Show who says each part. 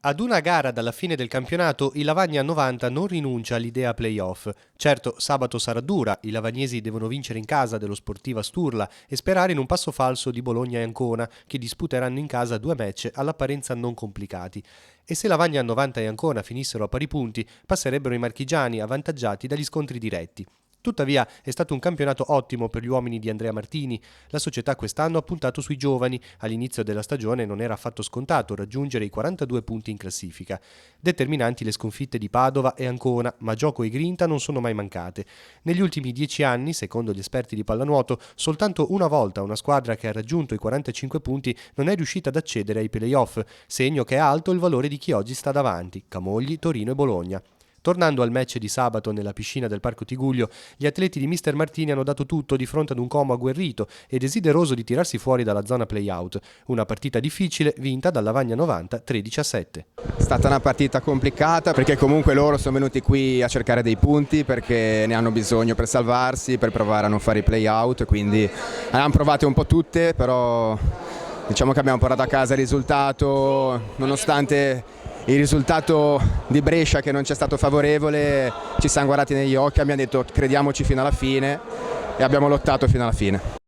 Speaker 1: Ad una gara dalla fine del campionato, il Lavagna 90 non rinuncia all'idea playoff. Certo, sabato sarà dura, i lavagnesi devono vincere in casa dello Sportiva Sturla e sperare in un passo falso di Bologna e Ancona, che disputeranno in casa 2 match all'apparenza non complicati. E se Lavagna 90 e Ancona finissero a pari punti, passerebbero i marchigiani avvantaggiati dagli scontri diretti. Tuttavia è stato un campionato ottimo per gli uomini di Andrea Martini. La società quest'anno ha puntato sui giovani. All'inizio della stagione non era affatto scontato raggiungere i 42 punti in classifica. Determinanti le sconfitte di Padova e Ancona, ma gioco e grinta non sono mai mancate. Negli ultimi 10 anni, secondo gli esperti di pallanuoto, soltanto una volta una squadra che ha raggiunto i 45 punti non è riuscita ad accedere ai playoff, segno che è alto il valore di chi oggi sta davanti: Camogli, Torino e Bologna. Tornando al match di sabato nella piscina del Parco Tigullio, gli atleti di Mister Martini hanno dato tutto di fronte ad un Como agguerrito e desideroso di tirarsi fuori dalla zona play-out. Una partita difficile vinta dal Lavagna 90 13-7.
Speaker 2: È stata una partita complicata perché comunque loro sono venuti qui a cercare dei punti perché ne hanno bisogno per salvarsi, per provare a non fare i play-out, quindi hanno provate un po' tutte, però diciamo che abbiamo portato a casa il risultato, nonostante il risultato di Brescia che non ci è stato favorevole. Ci siamo guardati negli occhi, abbiamo detto crediamoci fino alla fine e abbiamo lottato fino alla fine.